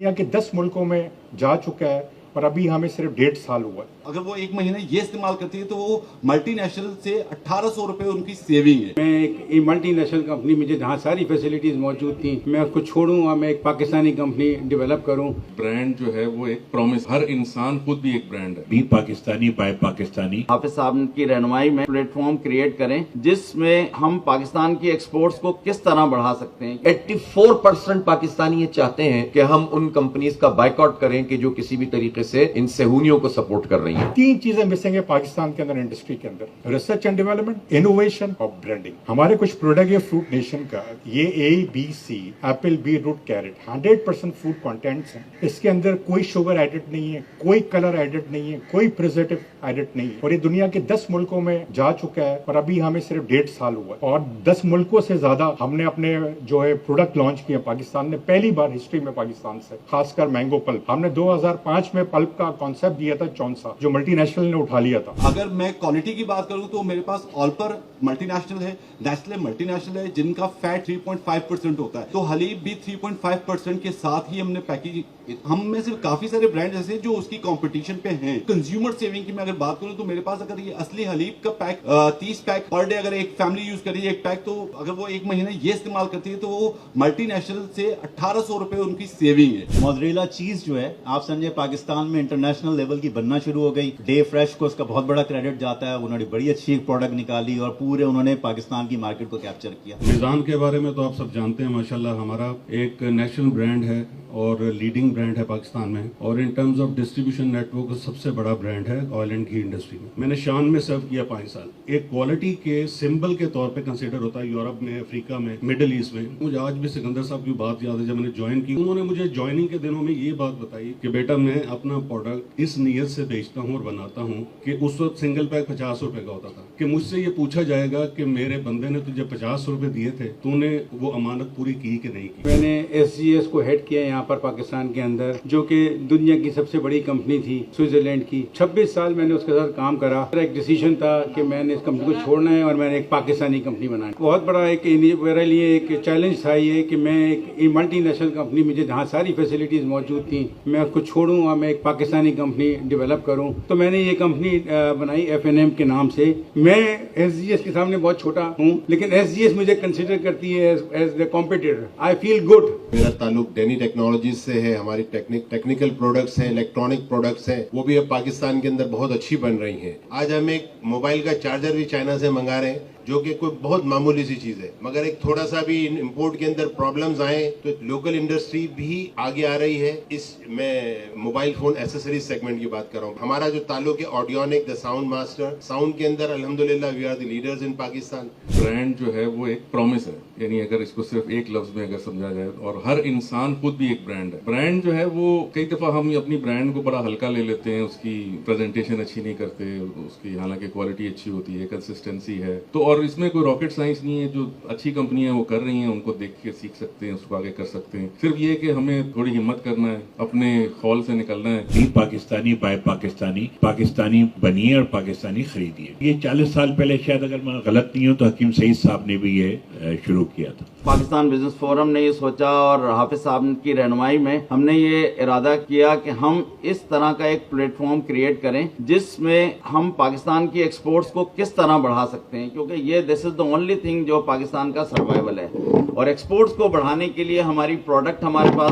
दुनिया के 10 मुल्कों में जा चुका है और अभी हमें सिर्फ 1.5 साल हुआ है। अगर वो एक महीने ये इस्तेमाल करती है तो वो मल्टी नेशनल से 1800 रुपए उनकी सेविंग है। मैं एक मल्टी नेशनल कंपनी में जहाँ सारी फैसिलिटीज मौजूद थी, मैं उसको छोड़ूं और मैं एक पाकिस्तानी कंपनी डेवलप करूं। ब्रांड जो है वो एक प्रॉमिस, हर इंसान खुद भी एक ब्रांड है। Be Pakistani buy Pakistani. हाफिज साहब की रहनुमाई में प्लेटफॉर्म क्रिएट करें जिसमें हम पाकिस्तान की एक्सपोर्ट्स को किस तरह बढ़ा सकते हैं। 84% पाकिस्तानी ये चाहते हैं कि हम उन कंपनीज का बाइकआउट करें कि जो किसी भी तरीके से इन सेहूनियों को सपोर्ट कर रही हैं। 3 चीजें मिसिंग है पाकिस्तान के अंदर, इंडस्ट्री के अंदर: रिसर्च एंड डेवलपमेंट, इनोवेशन और ब्रांडिंग। हमारे कुछ प्रोडक्ट है फ्रूट नेशन का, ये ABC, apple, beetroot, carrot 100% food contents हैं। इसके अंदर कोई शुगर एडेड नहीं है, कोई कलर एडेड नहीं है, कोई प्रिजर्वेटिव एडेड नहीं है, और ये दुनिया के 10 मुल्कों में जा चुका है और अभी हमें सिर्फ 1.5 साल हुआ है। और 10 मुल्कों से ज्यादा हमने अपने जो है प्रोडक्ट लॉन्च किए पाकिस्तान ने, पहली बार हिस्ट्री में पाकिस्तान से, खासकर मैंगो पल्प। हमने 2005 में पल्प का कॉन्सेप्ट दिया था चौंसा, जो मल्टीनेशनल ने उठा लिया था। अगर मैं क्वालिटी की बात करूं तो मेरे पास ऑल्पर मल्टीनेशनल है, नेस्ले मल्टीनेशनल है, जिनका फैट 3.5% होता है। तो हलीब भी 3.5% के साथ ही हमने पैकेज, हम में से काफी सारे ब्रांड ऐसे जो उसकी कंपटीशन पे हैं। कंज्यूमर सेविंग की मैं अगर बात करूं तो मेरे पास अगर ये असली हलीब का पैक 30 पैक पर डे अगर एक फैमिली यूज करिए एक पैक, तो अगर वो एक महीने ये इस्तेमाल करती है तो वो मल्टीनेशनल से 1800 रुपए उनकी सेविंग है। मोज़रेला चीज जो है आप समझे पाकिस्तान में इंटरनेशनल लेवल की बनना शुरू हो गई। डे फ्रेश को उसका बहुत बड़ा क्रेडिट जाता है, उन्होंने बड़ी अच्छी प्रोडक्ट निकाली और पूरे उन्होंने पाकिस्तान की मार्केट को कैप्चर किया। मिज़ान के बारे में तो आप सब जानते हैं, माशाल्लाह हमारा एक नेशनल ब्रांड है और लीडिंग ब्रांड है पाकिस्तान में, और in terms of distribution network सबसे बड़ा ब्रांड है ऑयल एंड घी इंडस्ट्री में। मैंने शान में सर्व किया 5 साल। एक क्वालिटी के सिंबल के तौर पे कंसीडर होता है यूरोप में, अफ्रीका में, मिडिल ईस्ट में। मुझे आज भी सिकंदर साहब की बात याद है, जब मैंने ज्वाइन की उन्होंने मुझे ज्वाइनिंग के दिनों में ये बात बताई कि बेटा मैं अपना प्रोडक्ट इस नीयत से बेचता हूँ और बनाता हूँ कि उस वक्त सिंगल पैक 50 रुपए का होता था, कि मुझसे ये पूछा जाएगा कि मेरे बंदे ने तुझे 50 रुपए दिए थे, तूने वो अमानत पूरी की कि नहीं की। मैंने SGS को हेड किया यहाँ पर पाकिस्तान के अंदर, जो कि दुनिया की सबसे बड़ी कंपनी थी स्विट्जरलैंड की। 26 साल मैंने उसके साथ काम करा। एक डिसीजन था कि मैंने इस कंपनी को छोड़ना है और मैंने एक पाकिस्तानी कंपनी बनानी। बहुत बड़ा एक मेरे लिए एक चैलेंज था ये कि मैं एक मल्टीनेशनल कंपनी में जहाँ सारी फैसिलिटीज मौजूद थी, मैं उसको छोड़ूं और मैं एक पाकिस्तानी कंपनी डेवलप करूं। तो मैंने ये कंपनी बनाई FNM के नाम से। मैं SGS के सामने बहुत छोटा हूं, लेकिन SGS मुझे कंसिडर करती है as the competitor. I feel good. मेरा ताल्लुक डेनी टेक्नोलॉजीज से है। हमारी टेक्निकल प्रोडक्ट्स हैं, इलेक्ट्रॉनिक प्रोडक्ट्स हैं, वो भी अब पाकिस्तान के अंदर बहुत अच्छी बन रही हैं। आज हम एक मोबाइल का चार्जर भी चाइना से मंगा रहे हैं, जो कि कोई बहुत मामूली सी चीज है, मगर एक थोड़ा सा भी इंपोर्ट के अंदर प्रॉब्लम्स आए तो लोकल इंडस्ट्री भी आगे आ रही है। इस मैं मोबाइल फोन एसेसरीज सेगमेंट की बात कर रहा हूँ। हमारा जो ताल्लुक है Audionic, the sound master, sound के अंदर अल्हम्दुलिल्लाह we are the leaders in Pakistan. Brand जो है वो एक प्रॉमिस है, यानी अगर इसको सिर्फ एक लफ्ज में अगर समझा जाए, और हर इंसान खुद भी एक ब्रांड है। ब्रांड जो है वो कई दफा हम अपनी ब्रांड को बड़ा हल्का ले लेते हैं, उसकी प्रेजेंटेशन अच्छी नहीं करते, उसकी हालांकि क्वालिटी अच्छी होती है, कंसिस्टेंसी है तो, और इसमें कोई रॉकेट साइंस नहीं है। जो अच्छी कंपनियां वो कर रही हैं उनको देख के सीख सकते हैं, उसको आगे कर सकते हैं। सिर्फ ये कि हमें थोड़ी हिम्मत करना है, अपने हॉल से निकलना है। बी पाकिस्तानी बाय पाकिस्तानी, पाकिस्तानी बनिए और पाकिस्तानी खरीदिए। ये 40 साल पहले शायद अगर मैं गलत नहीं हूँ तो हकीम सईद साहब ने भी ये शुरू किया था। पाकिस्तान बिजनेस फोरम ने ये सोचा और हाफिज साहब की रहनुमाई में हमने ये इरादा किया कि हम इस तरह का एक प्लेटफॉर्म क्रिएट करें जिसमें हम पाकिस्तान की एक्सपोर्ट्स को किस तरह बढ़ा सकते हैं, क्योंकि ये this is the only thing जो पाकिस्तान का सर्वाइवल है। और एक्सपोर्ट्स को बढ़ाने के लिए हमारी प्रोडक्ट हमारे पास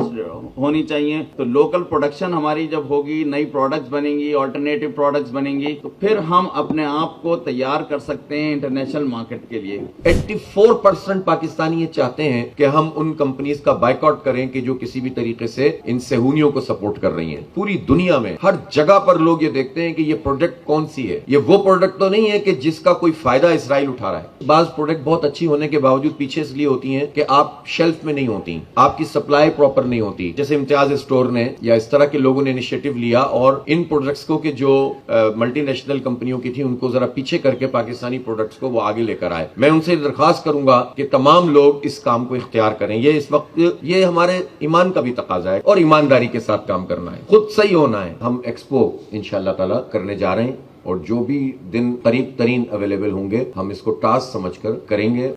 होनी चाहिए। तो लोकल प्रोडक्शन हमारी जब होगी, नई प्रोडक्ट्स बनेंगी, ऑल्टरनेटिव प्रोडक्ट्स बनेंगी, तो फिर हम अपने आप को तैयार कर सकते हैं इंटरनेशनल मार्केट के लिए। 84% पाकिस्तानी ये चाहते हैं कि हम उन कंपनीज का बाइकआउट करें कि जो किसी भी तरीके से इन सेहूनियों को सपोर्ट कर रही हैं। पूरी दुनिया में हर जगह पर लोग ये देखते हैं कि ये प्रोडक्ट कौन सी है। ये वो प्रोडक्ट तो नहीं है कि जिसका कोई फायदा इसराइल उठा रहा है। बाज प्रोडक्ट बहुत अच्छी होने के बावजूद पीछे इसलिए होती हैं कि आप शेल्फ में नहीं होती, आपकी सप्लाई प्रॉपर नहीं होती। जैसे इम्तियाज स्टोर ने या इस तरह के लोगों ने इनिशिएटिव लिया और इन प्रोडक्ट्स को कि जो मल्टीनेशनल कंपनियों की थी उनको जरा पीछे करके पाकिस्तानी प्रोडक्ट्स को वो आगे लेकर आए। मैं उनसे दरखास्त करूंगा कि तमाम लोग इस काम को इख्तियार करें। ये इस वक्त ये हमारे ईमान का भी तकाजा है और ईमानदारी के साथ काम करना है, खुद सही होना है। हम एक्सपो इंशाअल्लाह ताला करने जा रहे हैं और जो भी दिन करीब तरीन अवेलेबल होंगे हम इसको टास्क समझकर करेंगे।